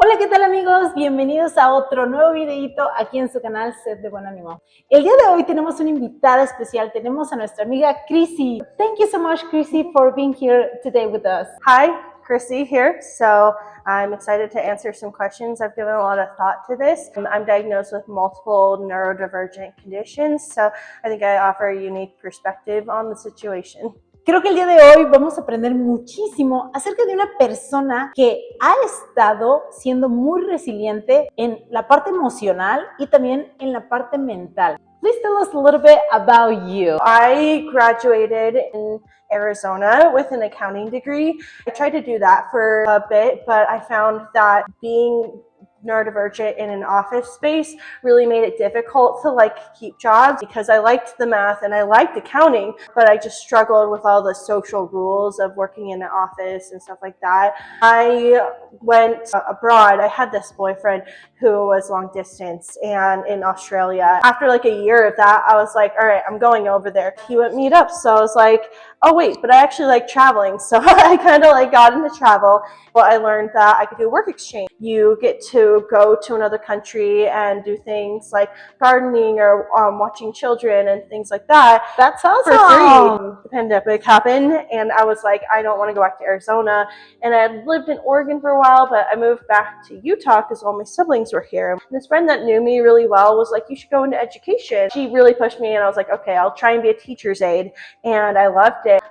Hola, ¿qué tal amigos? Bienvenidos a otro nuevo videito aquí en su canal Set de Buen Ánimo. El día de hoy tenemos una invitada especial, tenemos a nuestra amiga Chrissy. Thank you so much, Chrissy, for being here today with us. Hi, Chrissy here. So I'm excited to answer some questions. I've given a lot of thought to this. I'm diagnosed with multiple neurodivergent conditions, so I think I offer a unique perspective on the situation. Creo que el día de hoy vamos a aprender muchísimo acerca de una persona que ha estado siendo muy resiliente en la parte emocional y también en la parte mental. Please tell us a little bit about you. I graduated in Arizona with an accounting degree. I tried to do that for a bit, but I found that being neurodivergent in an office space really made it difficult to keep jobs because I liked the math and I liked accounting, but I just struggled with all the social rules of working in an office and stuff like that. I went abroad. I had this boyfriend who was long distance and in Australia. After a year of that, I was like, all right, I'm going over there. He would meet up. So I was like, oh wait, but I actually like traveling. So I kind of got into travel. Well, I learned that I could do work exchange. You get to go to another country and do things like gardening or watching children and things like that. That's awesome. For free. The pandemic happened and I was like, I don't want to go back to Arizona. And I had lived in Oregon for a while, but I moved back to Utah because all my siblings were here. And this friend that knew me really well was like, you should go into education. She really pushed me and I was like, okay, I'll try and be a teacher's aide. And I loved it.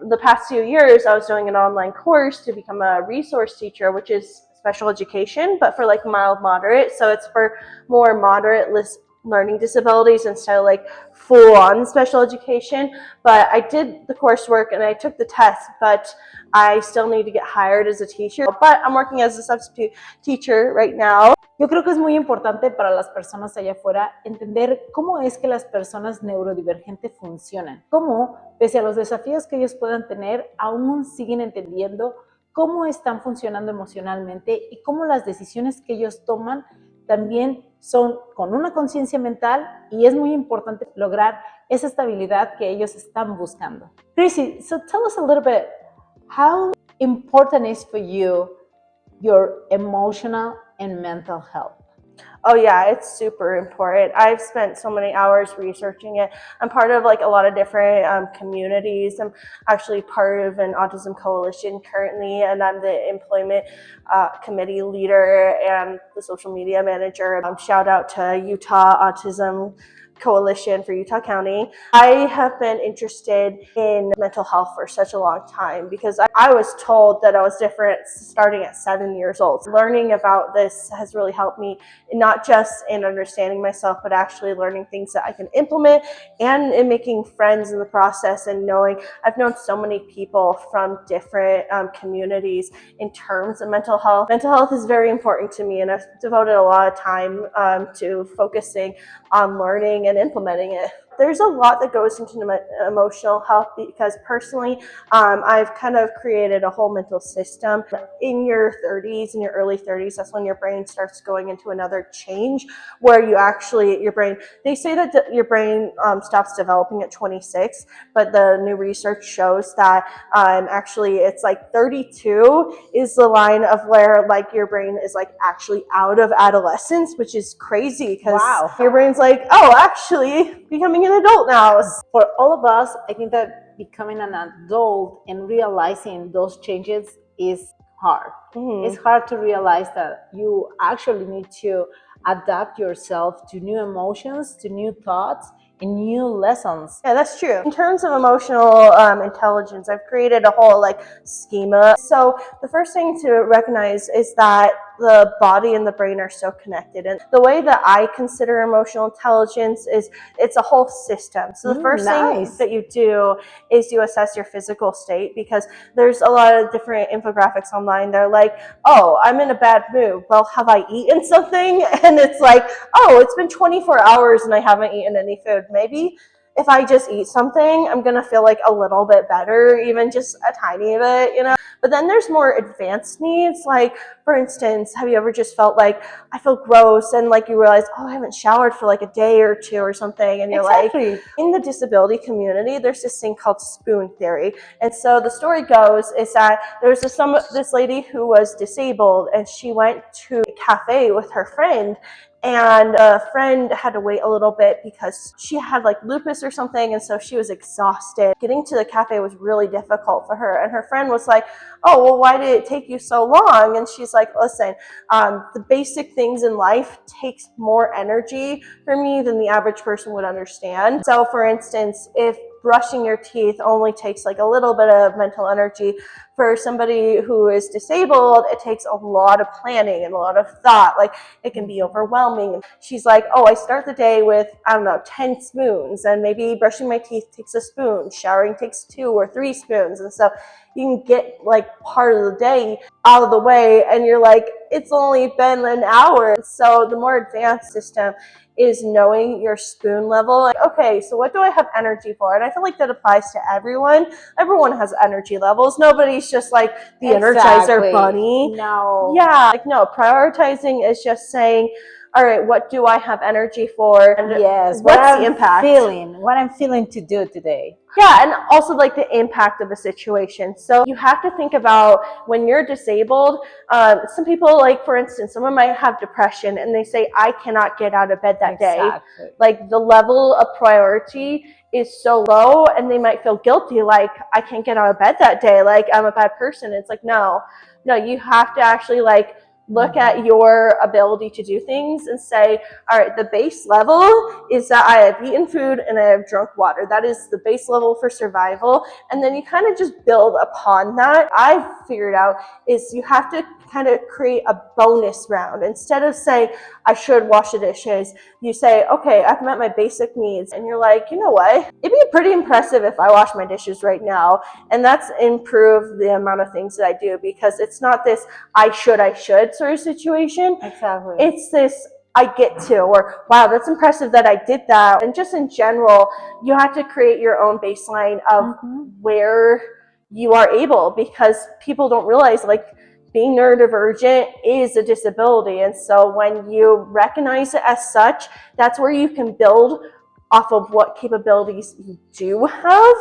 The past few years, I was doing an online course to become a resource teacher, which is special education, but for mild moderate. So it's for more moderate learning disabilities instead of full-on special education. But I did the coursework and I took the test, but I still need to get hired as a teacher. But I'm working as a substitute teacher right now. Yo creo que es muy importante para las personas allá afuera entender cómo es que las personas neurodivergentes funcionan, cómo, pese a los desafíos que ellos puedan tener, aún siguen entendiendo cómo están funcionando emocionalmente y cómo las decisiones que ellos toman también son con una conciencia mental, y es muy importante lograr esa estabilidad que ellos están buscando. Chrissy, so tell us a little bit, how important is for you your emotional and mental health? Oh yeah, it's super important. I've spent so many hours researching it. I'm part of a lot of different communities. I'm actually part of an autism coalition currently, and I'm the employment committee leader and the social media manager. Shout out to Utah Autism Coalition for Utah County. I have been interested in mental health for such a long time because I was told that I was different starting at 7 years old. Learning about this has really helped me, not just in understanding myself, but actually learning things that I can implement and in making friends in the process, and knowing I've known so many people from different communities in terms of mental health. Mental health is very important to me, and I've devoted a lot of time to focusing on learning and implementing it. There's a lot that goes into emotional health because personally, I've kind of created a whole mental system. In your 30s, in your early 30s, that's when your brain starts going into another change where your brain, they say that your brain stops developing at 26, but the new research shows that actually it's 32 is the line of where your brain is actually out of adolescence, which is crazy because your brain's oh, actually becoming an adult now. For all of us, I think that becoming an adult and realizing those changes is hard. Mm-hmm. It's hard to realize that you actually need to adapt yourself to new emotions, to new thoughts, and new lessons. Yeah, that's true. In terms of emotional intelligence, I've created a whole schema. So the first thing to recognize is that the body and the brain are so connected. And the way that I consider emotional intelligence is it's a whole system. So the first thing that you do is you assess your physical state, because there's a lot of different infographics online. They're oh, I'm in a bad mood. Well, have I eaten something? And it's oh, it's been 24 hours and I haven't eaten any food. Maybe if I just eat something, I'm going to feel like a little bit better, even just a tiny bit, you know? But then there's more advanced needs. Like, for instance, have you ever just felt like, I feel gross, and like you realize, oh, I haven't showered for like a day or two or something, and you're like, in the disability community, there's this thing called spoon theory. And so the story goes is that there's this lady who was disabled, and she went to a cafe with her friend, and a friend had to wait a little bit because she had like lupus or something, and so she was exhausted. Getting to the cafe was really difficult for her, and her friend was like, oh, well, why did it take you so long? And she's like, listen, the basic things in life takes more energy for me than the average person would understand. So for instance, if brushing your teeth only takes like a little bit of mental energy, for somebody who is disabled, it takes a lot of planning and a lot of thought. Like, it can be overwhelming. She's like, oh, I start the day with, I don't know, 10 spoons, and maybe brushing my teeth takes a spoon, showering takes 2 or 3 spoons. And so you can get like part of the day out of the way, and you're like, it's only been an hour. So the more advanced system is knowing your spoon level. Like, okay, so what do I have energy for? And I feel like that applies to everyone. Everyone has energy levels. Nobody's just like the Energizer Bunny. No. Yeah, like no, prioritizing is just saying, all right, what do I have energy for? And yes, what's the impact? What I'm feeling to do today. Yeah, and also like the impact of the situation. So you have to think about when you're disabled. Some people, like for instance, someone might have depression and they say, I cannot get out of bed that day. Like the level of priority is so low, and they might feel guilty, like I can't get out of bed that day, like I'm a bad person. It's like, no, you have to actually like look at your ability to do things and say, all right, the base level is that I have eaten food and I have drunk water. That is the base level for survival. And then you kind of just build upon that. I've figured out is you have to kind of create a bonus round. Instead of saying, I should wash the dishes, you say, okay, I've met my basic needs. And you're like, you know what? It'd be pretty impressive if I wash my dishes right now. And that's improved the amount of things that I do, because it's not this I should sort of situation. Exactly. It's this I get to, or wow, that's impressive that I did that. And just in general, you have to create your own baseline of where you are able, because people don't realize like being neurodivergent is a disability. And so when you recognize it as such, that's where you can build off of what capabilities you do have.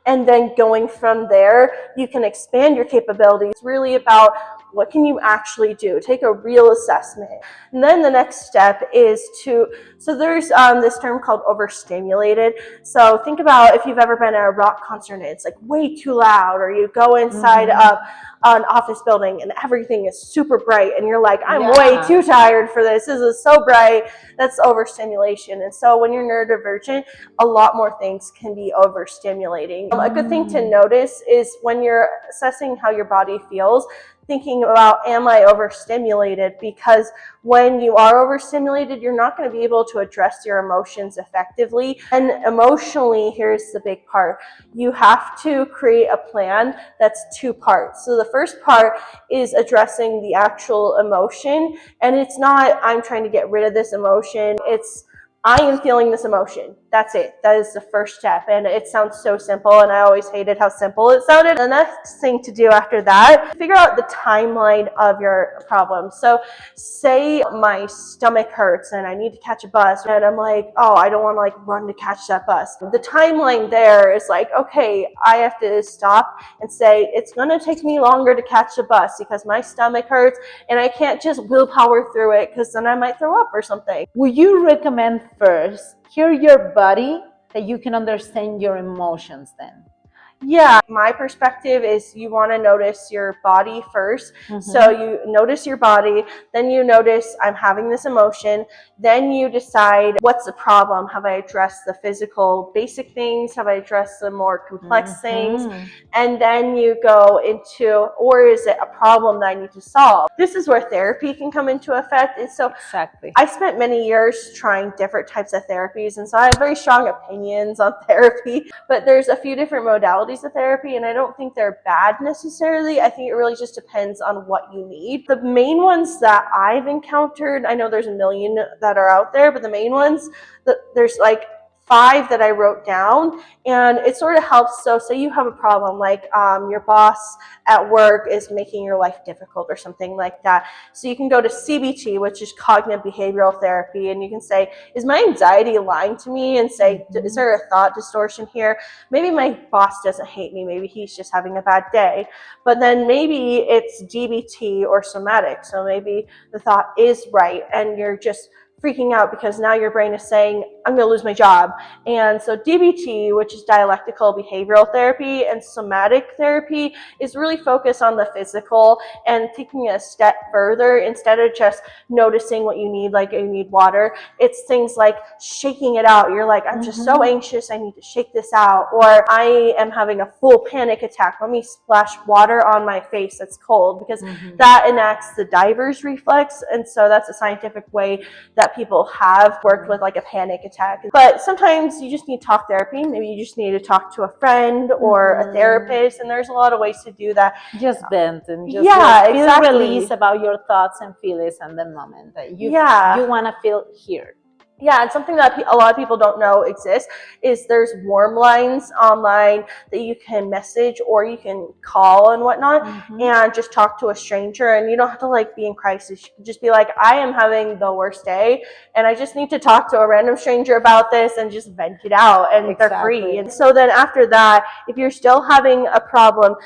And then going from there, you can expand your capabilities. It's really about what can you actually do? Take a real assessment. And then the next step is so there's this term called overstimulated. So think about if you've ever been at a rock concert and it's like way too loud, or you go inside of an office building and everything is super bright and you're like, I'm way too tired for this. This is so bright. That's overstimulation. And so when you're neurodivergent, a lot more things can be overstimulating. A good thing to notice is when you're assessing how your body feels, thinking about, am I overstimulated? Because when you are overstimulated, you're not going to be able to address your emotions effectively. And emotionally, here's the big part. You have to create a plan that's 2 parts. So the first part is addressing the actual emotion. And it's not, I'm trying to get rid of this emotion. It's, I am feeling this emotion. That's it. That is the first step. And it sounds so simple, and I always hated how simple it sounded. The next thing to do after that, figure out the timeline of your problem. So say my stomach hurts and I need to catch a bus, and I'm like, oh, I don't want to like run to catch that bus. The timeline there is like, okay, I have to stop and say, it's going to take me longer to catch the bus because my stomach hurts, and I can't just willpower through it because then I might throw up or something. Would you recommend first hear your body, that you can understand your emotions then? Yeah, my perspective is you want to notice your body first. So you notice your body, then you notice I'm having this emotion, then you decide what's the problem. Have I addressed the physical basic things? Have I addressed the more complex things? And then you go into, or is it a problem that I need to solve? This is where therapy can come into effect. And so I spent many years trying different types of therapies, and so I have very strong opinions on therapy, but there's a few different modalities of therapy, and I don't think they're bad necessarily. I think it really just depends on what you need. The main ones that I've encountered, I know there's a million that are out there, but the main ones, there's like 5 that I wrote down, and it sort of helps. So say you have a problem, like your boss at work is making your life difficult or something like that. So you can go to CBT, which is cognitive behavioral therapy, and you can say, is my anxiety lying to me? And say, is there a thought distortion here? Maybe my boss doesn't hate me. Maybe he's just having a bad day. But then maybe it's DBT or somatic. So maybe the thought is right and you're just freaking out because now your brain is saying, I'm going to lose my job. And so DBT, which is dialectical behavioral therapy, and somatic therapy is really focused on the physical and taking it a step further. Instead of just noticing what you need, like you need water, it's things like shaking it out. You're like, I'm just so anxious, I need to shake this out. Or I am having a full panic attack, let me splash water on my face that's cold, because that enacts the diver's reflex. And so that's a scientific way that people have worked with like a panic attack. But sometimes you just need talk therapy. Maybe you just need to talk to a friend or a therapist, and there's a lot of ways to do that. Just vent and just feel exactly. release about your thoughts and feelings at the moment that you want to feel here. Yeah, and something that a lot of people don't know exists is there's warm lines online that you can message or you can call and whatnot, and just talk to a stranger, and you don't have to like be in crisis. You can just be like, I am having the worst day and I just need to talk to a random stranger about this, and just vent it out, and they're free. And so then after that, if you're still having a problem,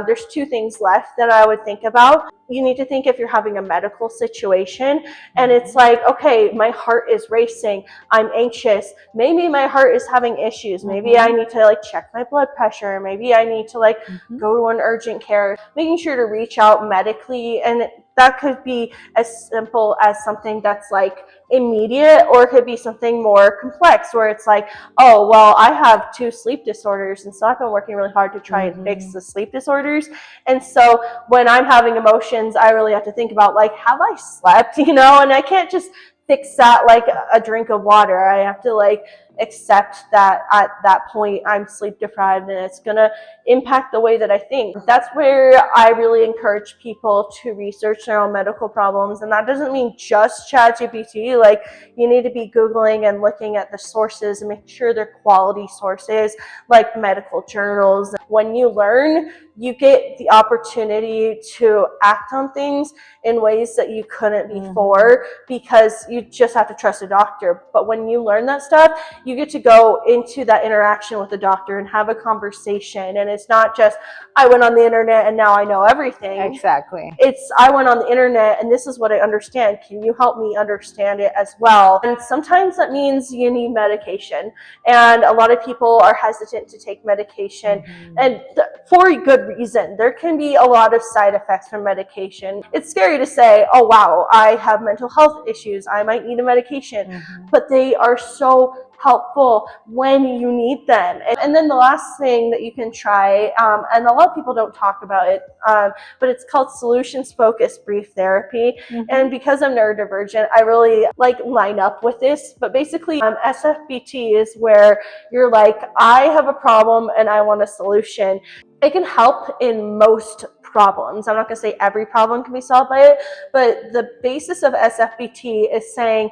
there's 2 things left that I would think about. You need to think if you're having a medical situation and it's like, okay, my heart is racing, I'm anxious, maybe my heart is having issues, maybe I need to like check my blood pressure, maybe I need to like go to an urgent care. Making sure to reach out medically, and that could be as simple as something that's like immediate, or it could be something more complex where it's like, oh, well, I have 2 sleep disorders, and so I've been working really hard to try and fix the sleep disorders. And so when I'm having emotions, I really have to think about like, have I slept, and I can't just fix that like a drink of water. I have to like accept that at that point I'm sleep deprived and it's gonna impact the way that I think. That's where I really encourage people to research their own medical problems, and that doesn't mean just ChatGPT. Like, you need to be Googling and looking at the sources and make sure they're quality sources, like medical journals. When you learn, you get the opportunity to act on things in ways that you couldn't before, because you just have to trust a doctor. But when you learn that stuff, you get to go into that interaction with the doctor and have a conversation. And it's not just, I went on the internet and now I know everything. Exactly. It's, I went on the internet and this is what I understand. Can you help me understand it as well? And sometimes that means you need medication. And a lot of people are hesitant to take medication, and for a good reason. There can be a lot of side effects from medication. It's scary to say, oh wow, I have mental health issues, I might need a medication, but they are so helpful when you need them. And then the last thing that you can try, and a lot of people don't talk about it, but it's called solutions-focused brief therapy. And because I'm neurodivergent, I really line up with this. But basically, SFBT is where you're like, I have a problem and I want a solution. It can help in most problems. I'm not going to say every problem can be solved by it, but the basis of SFBT is saying,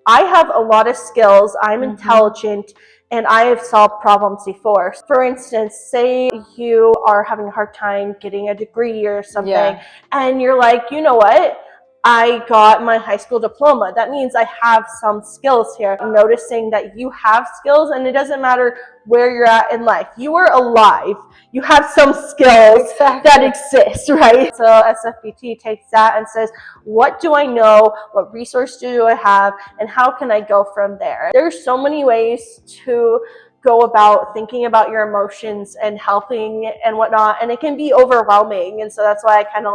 I have a lot of skills, I'm intelligent, and I have solved problems before. For instance, say you are having a hard time getting a degree or something, and you're like, you know what? I got my high school diploma. That means I have some skills here. I'm noticing that you have skills, and it doesn't matter where you're at in life. You are alive. You have some skills that exist, right? So SFBT takes that and says, what do I know? What resource do I have? And how can I go from there? There's so many ways to go about thinking about your emotions and helping and whatnot, and it can be overwhelming. And so that's why I kind of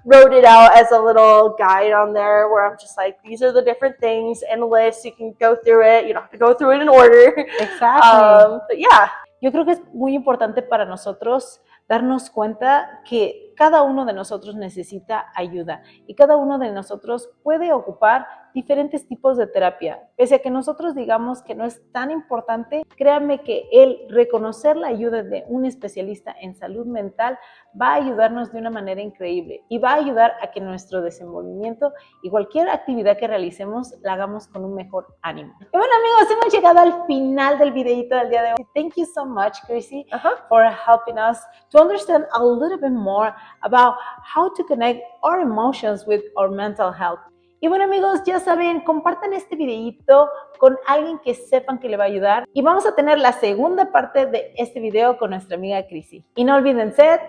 wrote it out as a little guide on there, where I'm just like, these are the different things in a list. You can go through it. You don't have to go through it in order. Exactly. But yeah. Yo creo que es muy importante para nosotros darnos cuenta que cada uno de nosotros necesita ayuda y cada uno de nosotros puede ocupar diferentes tipos de terapia. Pese a que nosotros digamos que no es tan importante, créanme que el reconocer la ayuda de un especialista en salud mental va a ayudarnos de una manera increíble y va a ayudar a que nuestro desenvolvimiento y cualquier actividad que realicemos la hagamos con un mejor ánimo. Y bueno, amigos, hemos llegado al final del videito del día de hoy. Thank you so much, Chrissy, for helping us to understand a little bit more about how to connect our emotions with our mental health. Y bueno, amigos, ya saben, compartan este videito con alguien que sepan que le va a ayudar. Y vamos a tener la segunda parte de este video con nuestra amiga Chrissy. Y no olviden ser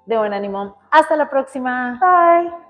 de buen ánimo. Hasta la próxima. Bye.